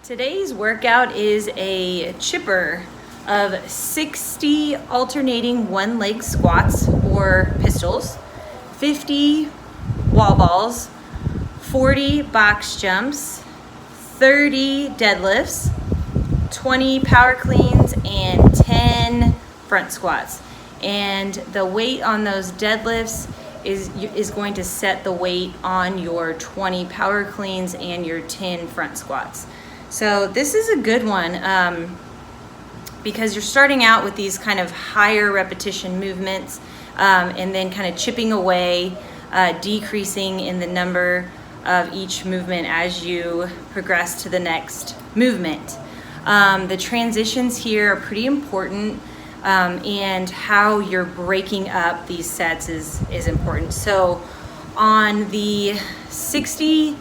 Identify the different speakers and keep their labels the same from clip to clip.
Speaker 1: Today's workout is a chipper of 60 alternating one leg squats or pistols, 50 wall balls, 40 box jumps, 30 deadlifts, 20 power cleans, and 10 front squats. And the weight on those deadlifts is going to set the weight on your 20 power cleans and your 10 front squats. So this is a good one because you're starting out with these kind of higher repetition movements and then kind of chipping away, decreasing in the number of each movement as you progress to the next movement. The transitions here are pretty important, and how you're breaking up these sets is important. So on the 60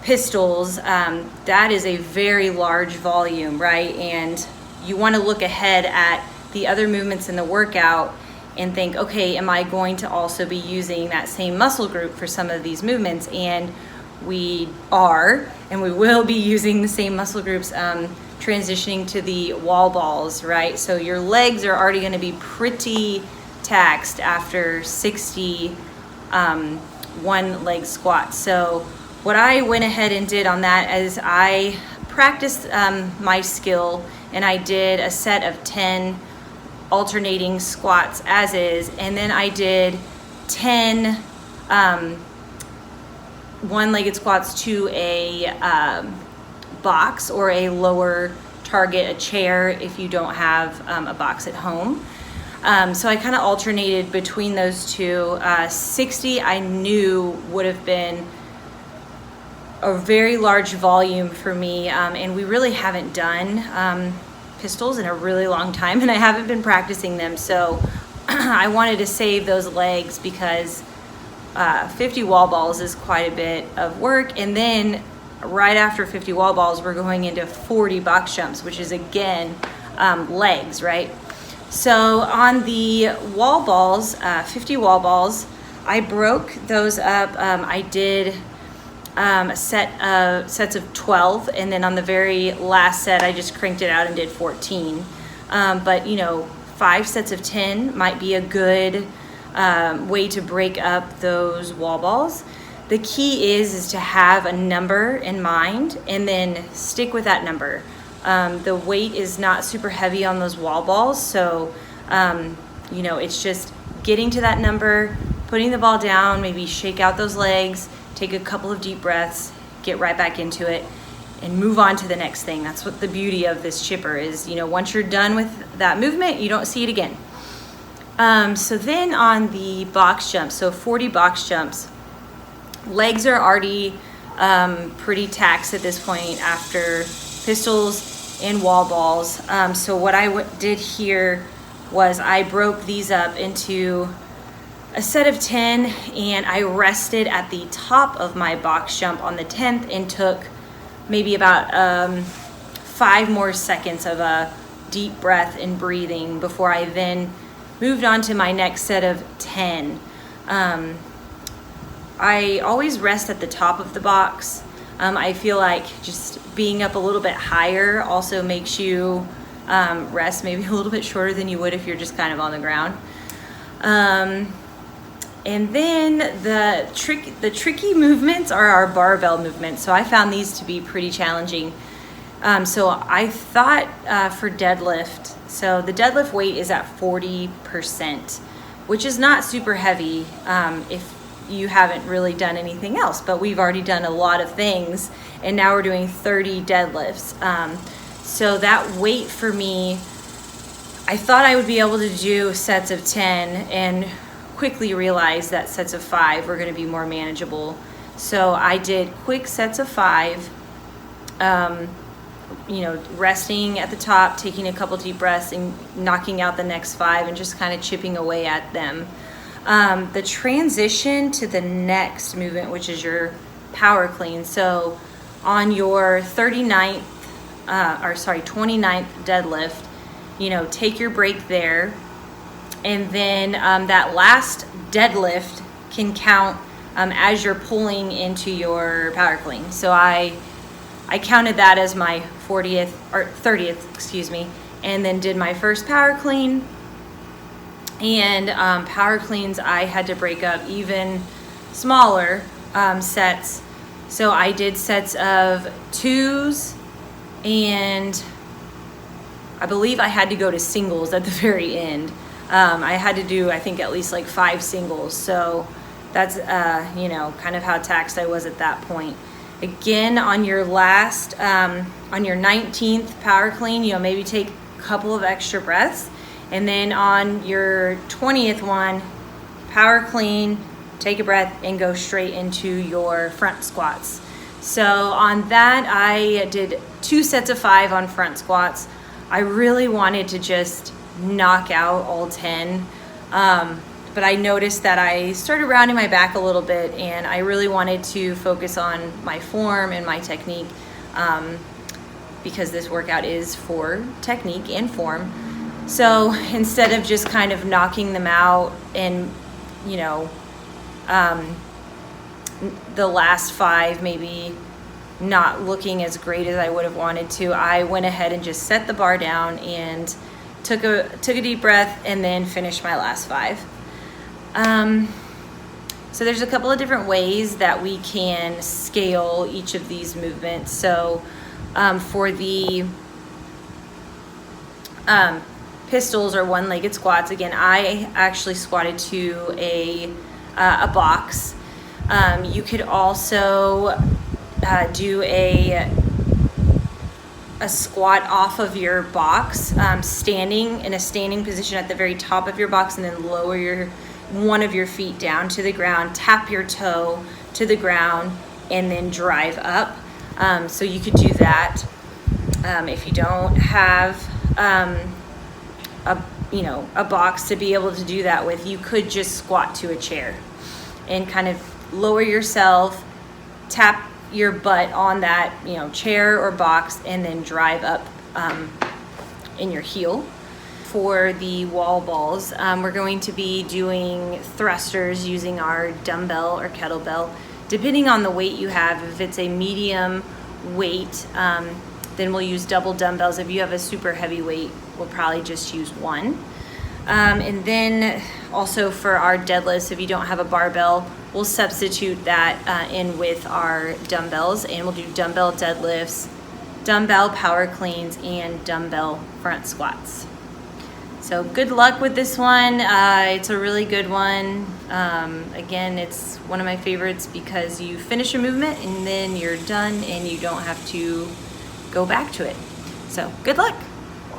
Speaker 1: pistols, that is a very large volume, right? And you want to look ahead at the other movements in the workout and think, okay, am I going to also be using that same muscle group for some of these movements? And we are, and we will be using the same muscle groups transitioning to the wall balls, right? So your legs are already going to be pretty taxed after 60 one leg squats. So what I went ahead and did on that is I practiced my skill, and I did a set of 10 alternating squats as is, and then I did 10 one-legged squats to a box or a lower target, a chair if you don't have a box at home. So I kind of alternated between those two. 60 I knew would have been a very large volume for me, and we really haven't done pistols in a really long time, and I haven't been practicing them, so I wanted to save those legs because 50 wall balls is quite a bit of work. And then right after 50 wall balls, we're going into 40 box jumps, which is again legs, right? So on the wall balls, 50 wall balls, I broke those up. I did a sets of 12, and then on the very last set I just cranked it out and did 14. But 5 sets of 10 might be a good way to break up those wall balls. The key is to have a number in mind and then stick with that number. The weight is not super heavy on those wall balls, so it's just getting to that number, putting the ball down, maybe shake out those legs, take a couple of deep breaths, get right back into it, and move on to the next thing. That's what the beauty of this chipper is. Once you're done with that movement, you don't see it again. So then on the box jumps, so 40 box jumps, legs are already pretty taxed at this point after pistols and wall balls. So what I did here was I broke these up into a set of 10, and I rested at the top of my box jump on the 10th and took maybe about 5 more seconds of a deep breath and breathing before I then moved on to my next set of 10. I always rest at the top of the box. I feel like just being up a little bit higher also makes you rest maybe a little bit shorter than you would if you're just kind of on the ground. And then the tricky movements are our barbell movements. So I found these to be pretty challenging. So I thought for deadlift, so the deadlift weight is at 40%, which is not super heavy if you haven't really done anything else, but we've already done a lot of things, and now we're doing 30 deadlifts. So that weight for me, I thought I would be able to do sets of 10 and quickly realized that sets of 5 were going to be more manageable. So I did quick sets of 5, resting at the top, taking a couple deep breaths and knocking out the next 5 and just kind of chipping away at them. The transition to the next movement, which is your power clean. So on your 29th deadlift, take your break there. And then that last deadlift can count as you're pulling into your power clean. So I I counted that as my 40th or 30th, excuse me, and then did my first power clean. And power cleans, I had to break up even smaller sets. So I did sets of 2s, and I believe I had to go to singles at the very end. I had to do, I think, at least like 5 singles. So that's, you know, kind of how taxed I was at that point. Again, on your last, on your 19th power clean, you know, maybe take a couple of extra breaths. And then on your 20th one, power clean, take a breath, and go straight into your front squats. So on that, I did 2 sets of 5 on front squats. I really wanted to just knock out all 10. But I noticed that I started rounding my back a little bit, and I really wanted to focus on my form and my technique, because this workout is for technique and form. So instead of just kind of knocking them out and, you know, the last 5 maybe not looking as great as I would have wanted to, I went ahead and just set the bar down and took a deep breath and then finished my last 5. So there's a couple of different ways that we can scale each of these movements. So for the pistols or one-legged squats, again, I actually squatted to a box. You could also do a squat off of your box, standing in a standing position at the very top of your box, and then lower one of your feet down to the ground, tap your toe to the ground, and then drive up. So you could do that. If you don't have a box to be able to do that with, you could just squat to a chair and kind of lower yourself, tap your butt on that, you know, chair or box, and then drive up in your heel. For the wall balls, we're going to be doing thrusters using our dumbbell or kettlebell, depending on the weight you have. If it's a medium weight, then we'll use double dumbbells. If you have a super heavy weight, we'll probably just use 1. And then also for our deadlifts, if you don't have a barbell, we'll substitute that in with our dumbbells, and we'll do dumbbell deadlifts, dumbbell power cleans, and dumbbell front squats. So good luck with this one. It's a really good one. Again, it's one of my favorites because you finish a movement and then you're done and you don't have to go back to it. So good luck.